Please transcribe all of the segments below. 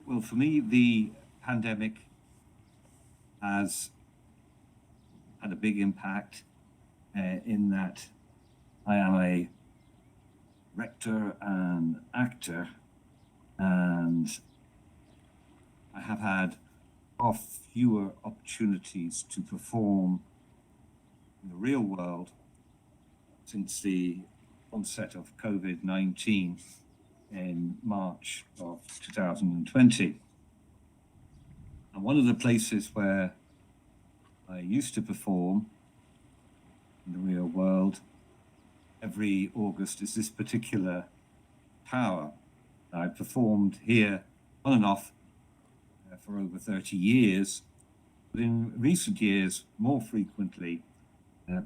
Well, for me, the pandemic has had a big impact in that I am a rector and actor, and I have had far fewer opportunities to perform in the real world since the onset of COVID-19 in March of 2020. And one of the places where I used to perform in the real world every August is this particular tower. I've performed here on and off for over 30 years, but in recent years more frequently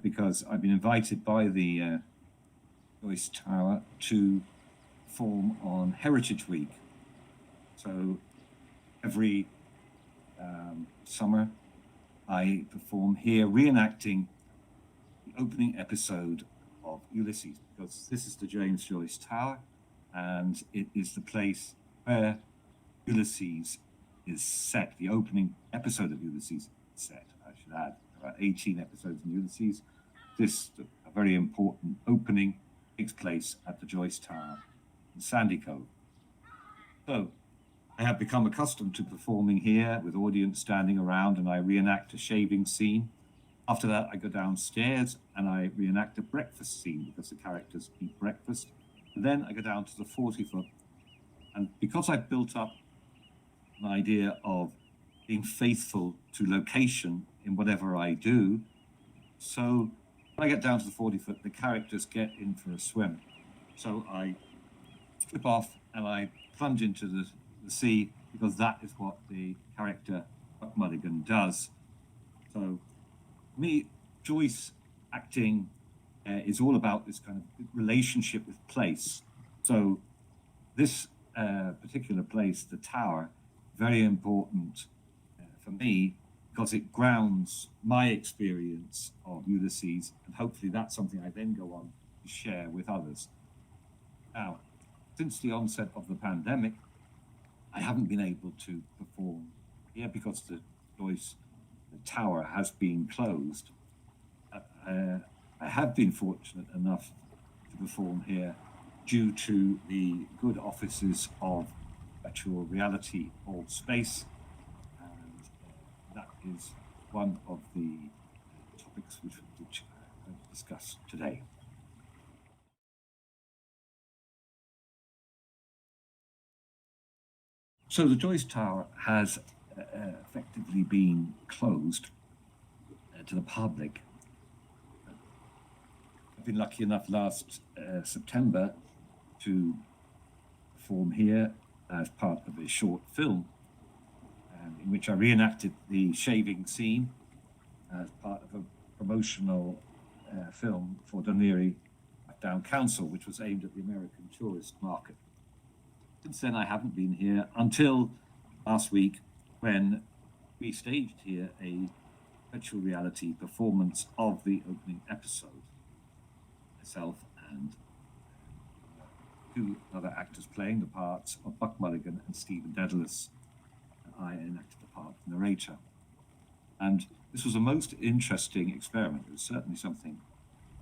because I've been invited by the Joyce Tower to perform on Heritage Week. So every summer I perform here reenacting the opening episode of Ulysses, because this is the James Joyce Tower and it is the place where Ulysses is set. The opening episode of Ulysses is set, I should add. There are 18 episodes in Ulysses. This, a very important opening, takes place at the Joyce Tower in Sandy Cove. So I have become accustomed to performing here with audience standing around, and I reenact a shaving scene. After that, I go downstairs and I reenact a breakfast scene because the characters eat breakfast. And then I go down to the 40-foot. And because I've built up an idea of being faithful to location in whatever I do, so when I get down to the 40-foot, the characters get in for a swim. So I slip off and I plunge into the sea, because that is what the character Buck Mulligan does. So for me, Joyce acting is all about this kind of relationship with place. So this particular place, the tower, very important for me because it grounds my experience of Ulysses, and hopefully that's something I then go on to share with others. Now, since the onset of the pandemic, I haven't been able to perform here because the tower has been closed. I have been fortunate enough to perform here due to the good offices of virtual reality Old Space, and that is one of the topics which I'm going to discuss today. So the Joyce Tower has effectively been closed to the public. I've been lucky enough last September to perform here as part of a short film in which I reenacted the shaving scene as part of a promotional film for Dunleary Down Council, which was aimed at the American tourist market. Since then, I haven't been here until last week when we staged here a virtual reality performance of the opening episode. Myself and two other actors playing the parts of Buck Mulligan and Stephen Dedalus. I enacted the part of narrator. And this was a most interesting experiment. It was certainly something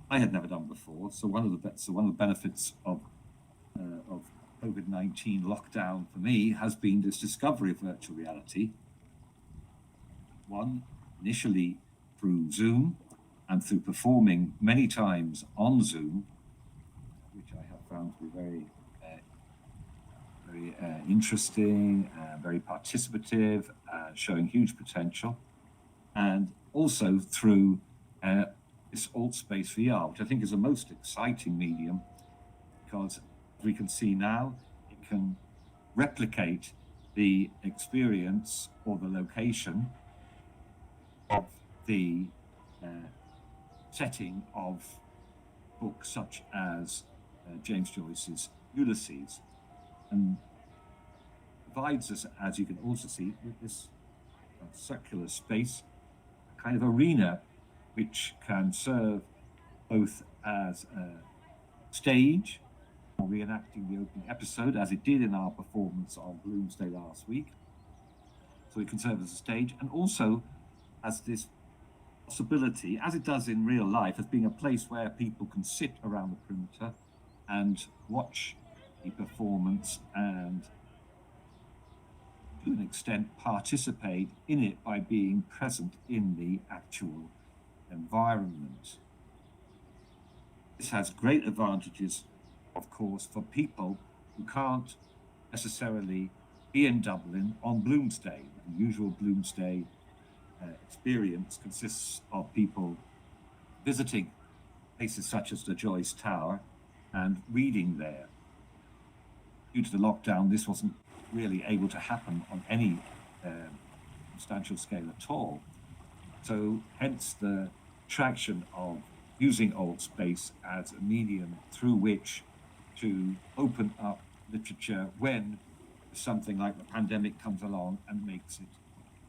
I had never done before. So one of the benefits of COVID-19 lockdown for me has been this discovery of virtual reality. One, initially through Zoom and through performing many times on Zoom, which I have found to be very interesting, very participative, showing huge potential. And also through this Alt Space VR, which I think is a most exciting medium, because we can see now it can replicate the experience or the location of the setting of books such as James Joyce's Ulysses, and provides us, as you can also see, with this circular space, a kind of arena which can serve both as a stage reenacting the opening episode, as it did in our performance on Bloomsday last week. So it can serve as a stage, and also as this possibility, as it does in real life, as being a place where people can sit around the perimeter and watch the performance and, to an extent, participate in it by being present in the actual environment. This has great advantages, of course, for people who can't necessarily be in Dublin on Bloomsday. The usual Bloomsday experience consists of people visiting places such as the Joyce Tower and reading there. Due to the lockdown, this wasn't really able to happen on any substantial scale at all. So hence the attraction of using Old Space as a medium through which to open up literature when something like the pandemic comes along and makes it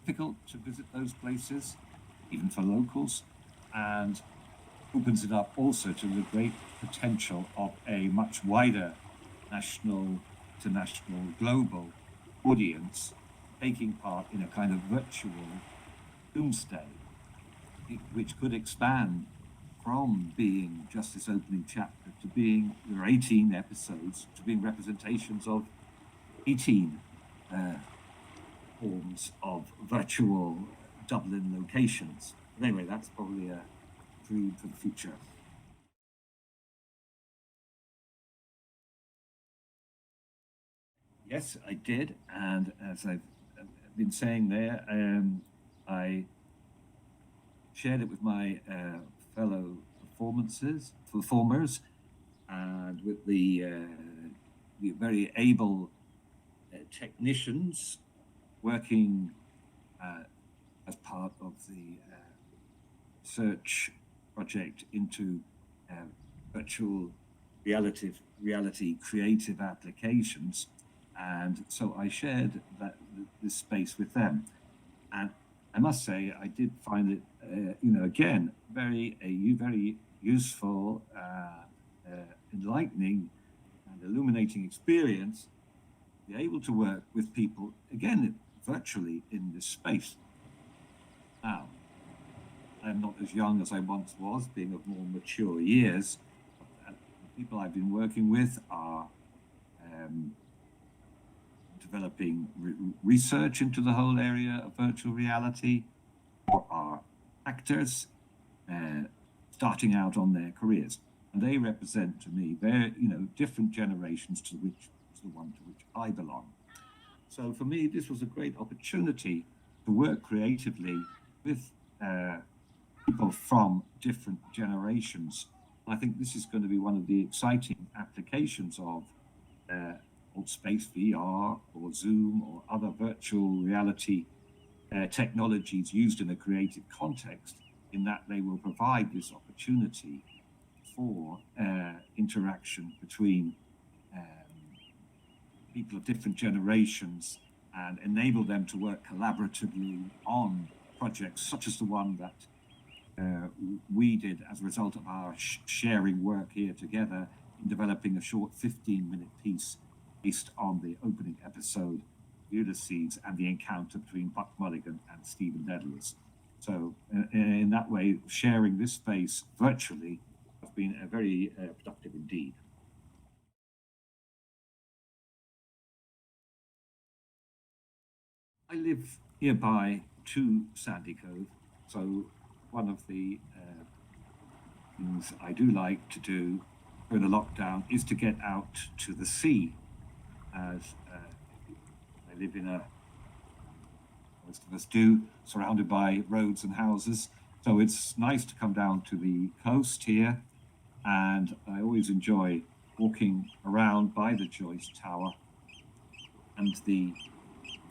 difficult to visit those places, even for locals, and opens it up also to the great potential of a much wider national, international, global audience taking part in a kind of virtual doomsday, which could expand from being just this opening chapter to being, there are 18 episodes, to being representations of 18 forms of virtual Dublin locations. But anyway, that's probably a dream for the future. Yes, I did, and as I've been saying there, I shared it with my fellow performers, and with the very able technicians working as part of the research project into virtual reality creative applications. And so I shared this space with them, and I must say I did find it, again, very useful, enlightening, and illuminating experience. Be able to work with people again virtually in this space. Now, I'm not as young as I once was, being of more mature years. The people I've been working with are developing research into the whole area of virtual reality, or are actors starting out on their careers. And they represent to me very, different generations to the one to which I belong. So for me, this was a great opportunity to work creatively with people from different generations. I think this is going to be one of the exciting applications of Old Space VR or Zoom or other virtual reality technologies used in a creative context, in that they will provide this opportunity for interaction between people of different generations and enable them to work collaboratively on projects such as the one that we did as a result of our sharing work here together in developing a short 15-minute piece based on the opening episode, Ulysses, and the encounter between Buck Mulligan and Stephen Dedalus. So in that way, sharing this space virtually has been very productive indeed. I live nearby to Sandy Cove, so one of the things I do like to do during the lockdown is to get out to the sea, as I live in most of us do, surrounded by roads and houses. So it's nice to come down to the coast here, and I always enjoy walking around by the Joyce Tower and the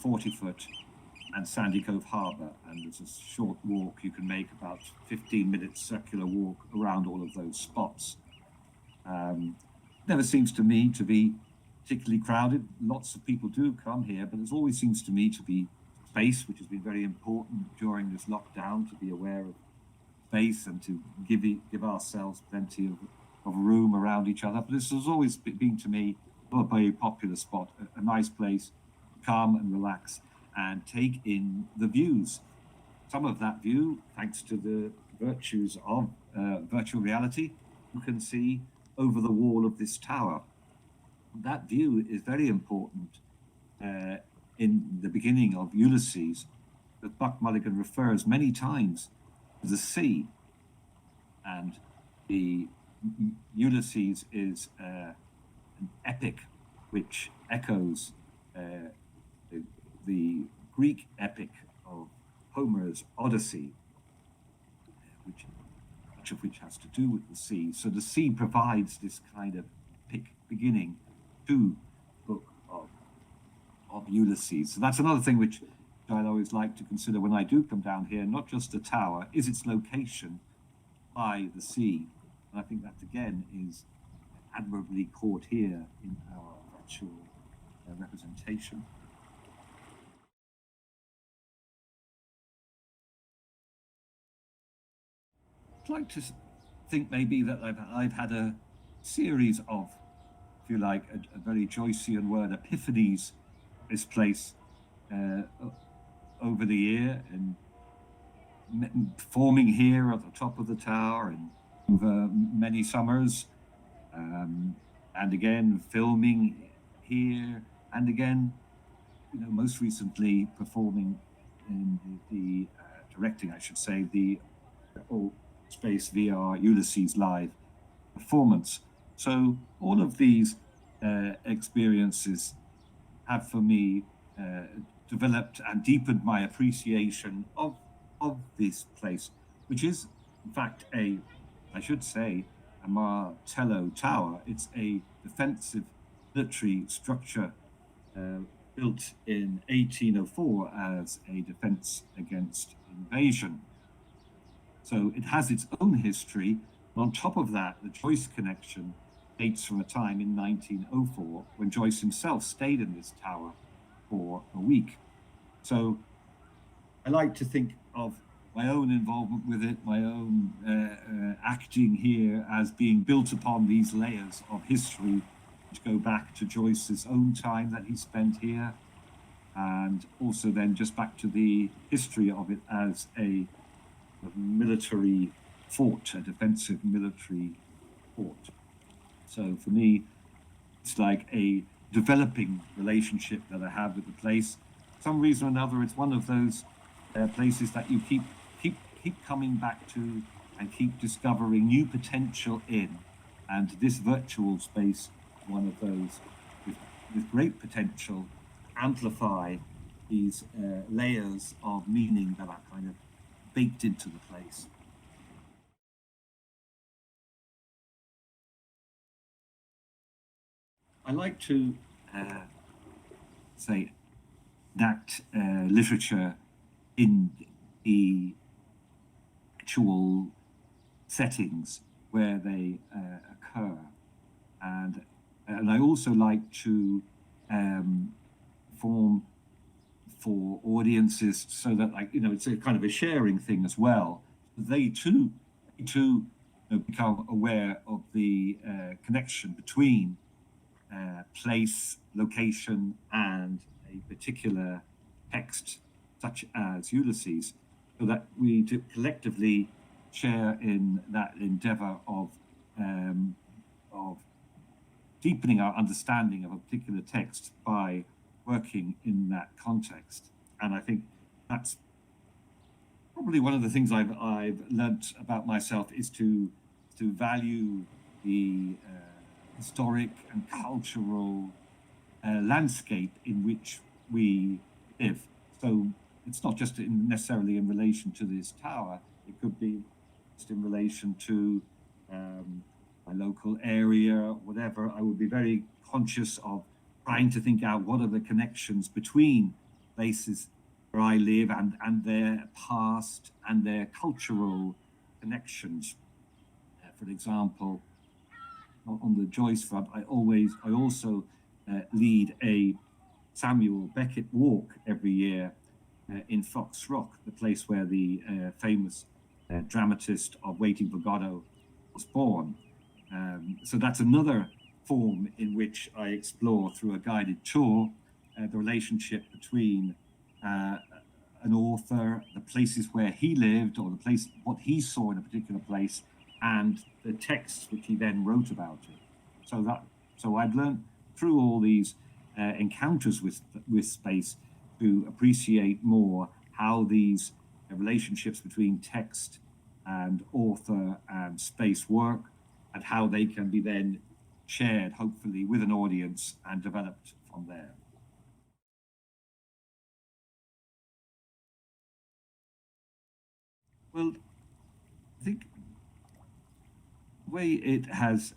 40-foot and Sandy Cove Harbour, and there's a short walk you can make, about 15-minute circular walk around all of those spots. Never seems to me to be particularly crowded. Lots of people do come here, but there always seems to me to be space, which has been very important during this lockdown, to be aware of space and to give ourselves plenty of of a room around each other. But this has always been to me a very popular spot, a nice place, calm and relax, and take in the views. Some of that view, thanks to the virtues of virtual reality, you can see over the wall of this tower. That view is very important in the beginning of Ulysses, that Buck Mulligan refers many times to the sea. And the Ulysses is an epic which echoes the Greek epic of Homer's Odyssey, much of which has to do with the sea. So the sea provides this kind of epic beginning to the book of Ulysses. So that's another thing which I always like to consider when I do come down here, not just the tower, is its location by the sea. And I think that again is admirably caught here in our virtual representation. I'd like to think maybe that I've had a series of, if you like, a very Joycean word, epiphanies, this place over the year, and performing here at the top of the tower and over many summers, and again filming here, and again, most recently performing in the directing, I should say, the All Space VR Ulysses live performance. So all of these experiences have for me developed and deepened my appreciation of this place, which is in fact I should say, a Martello Tower. It's a defensive military structure built in 1804 as a defense against invasion. So it has its own history. On top of that, the Joyce connection dates from a time in 1904 when Joyce himself stayed in this tower for a week. So I like to think of my own involvement with it, my own acting here, as being built upon these layers of history which go back to Joyce's own time that he spent here, and also then just back to the history of it as a military fort, a defensive military fort. So for me, it's like a developing relationship that I have with the place. For some reason or another, it's one of those places that you keep coming back to and keep discovering new potential in. And this virtual space, one of those with great potential, amplify these layers of meaning that are kind of baked into the place. I like to say that literature in the actual settings where they occur, and I also like to form for audiences so that, like, it's a kind of a sharing thing as well. They too become aware of the connection between place, location, and a particular text, such as Ulysses, so that we collectively share in that endeavor of deepening our understanding of a particular text by working in that context. And I think that's probably one of the things I've learnt about myself, is to value the historic and cultural landscape in which we live. So it's not just necessarily in relation to this tower. It could be just in relation to my local area, whatever. I would be very conscious of trying to think out what are the connections between places where I live and their past and their cultural connections. For example, on the Joyce front, I also lead a Samuel Beckett walk every year in Fox Rock, the place where the famous dramatist of Waiting for Godot was born. So that's another form in which I explore through a guided tour the relationship between an author, the places where he lived, or the place, what he saw in a particular place, and the texts which he then wrote about it. So I've learned through all these encounters with space to appreciate more how these relationships between text and author and space work, and how they can be then shared, hopefully, with an audience and developed from there. Well, I think the way it has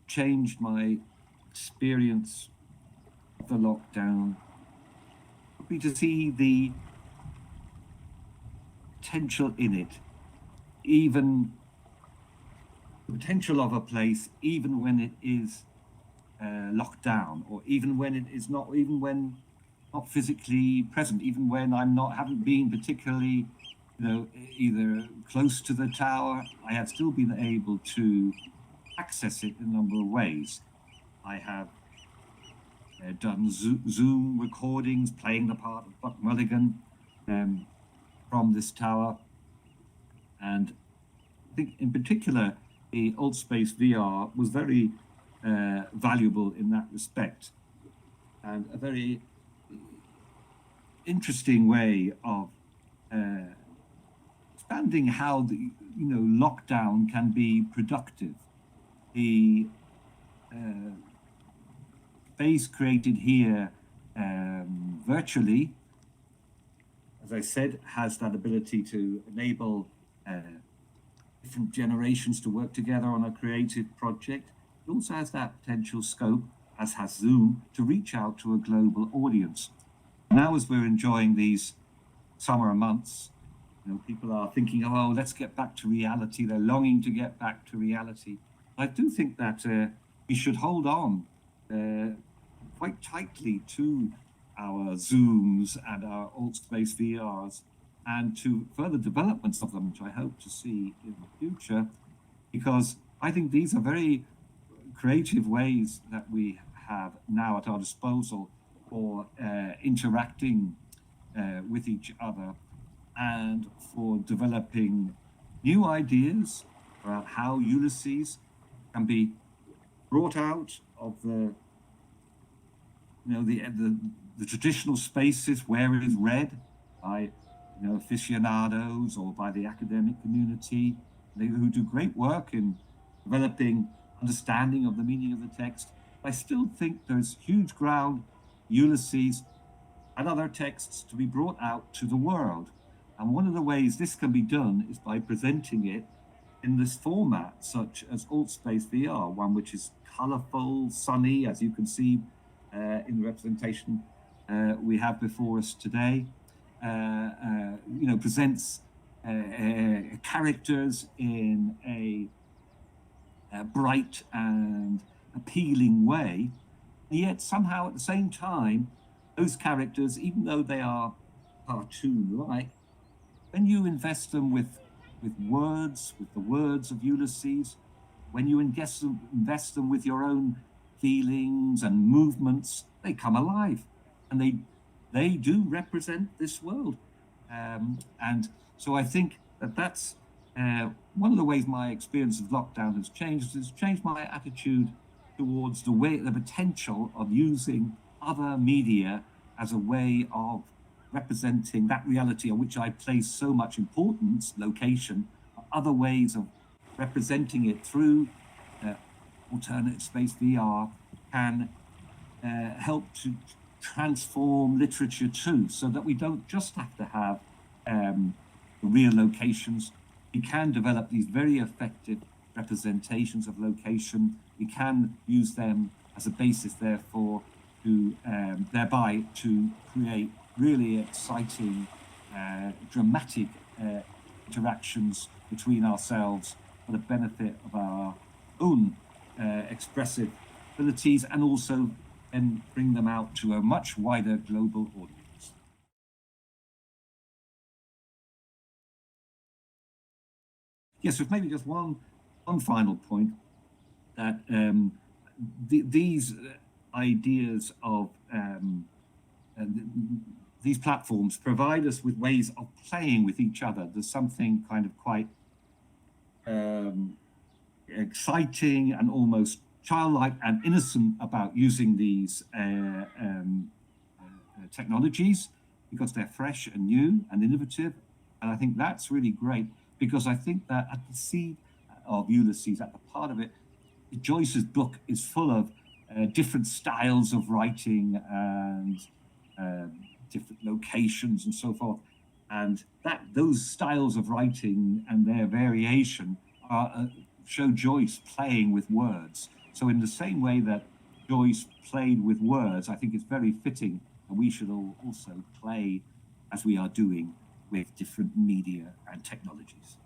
changed my experience of the lockdown would be to see the potential in it, even the potential of a place, even when it is locked down, or even when it is not, even when not physically present, even when haven't been particularly, either close to the tower, I have still been able to access it in a number of ways. I have done Zoom recordings playing the part of Buck Mulligan from this tower. And I think in particular, the Old Space VR was very valuable in that respect, and a very interesting way of expanding how the lockdown can be productive. The space created here virtually, as I said, has that ability to enable different generations to work together on a creative project. It also has that potential scope, as has Zoom, to reach out to a global audience. Now, as we're enjoying these summer months, people are thinking, oh, let's get back to reality. They're longing to get back to reality. I do think that we should hold on quite tightly to our Zooms and our Alt Space VRs, and to further developments of them, which I hope to see in the future, because I think these are very creative ways that we have now at our disposal for interacting with each other, and for developing new ideas about how Ulysses can be brought out of the traditional spaces where it is read by aficionados or by the academic community, who do great work in developing understanding of the meaning of the text. I still think there's huge ground, Ulysses and other texts, to be brought out to the world. And one of the ways this can be done is by presenting it in this format, such as Alt Space VR, one which is colorful, sunny, as you can see in the representation we have before us today. Presents characters in a bright and appealing way, and yet somehow at the same time, those characters, even though they are cartoon-like, when you invest them with words, with the words of Ulysses, when you invest them with your own feelings and movements, they come alive, and they do represent this world. And so I think that's one of the ways my experience of lockdown has changed my attitude towards the potential of using other media as a way of representing that reality on which I place so much importance, location, other ways of representing it through alternate space VR can help to transform literature too, so that we don't just have to have real locations. We can develop these very effective representations of location. We can use them as a basis, therefore, to thereby to create really exciting, dramatic interactions between ourselves for the benefit of our own expressive abilities, and also and bring them out to a much wider global audience. Yes, with maybe just one one final point, that these ideas of these platforms provide us with ways of playing with each other. There's something kind of quite exciting and almost childlike and innocent about using these technologies, because they're fresh and new and innovative. And I think that's really great, because I think that at the seed of Ulysses, at the part of it, Joyce's book is full of different styles of writing and different locations and so forth. And that those styles of writing and their variation show Joyce playing with words. So in the same way that Joyce played with words, I think it's very fitting that we should also play, as we are doing, with different media and technologies.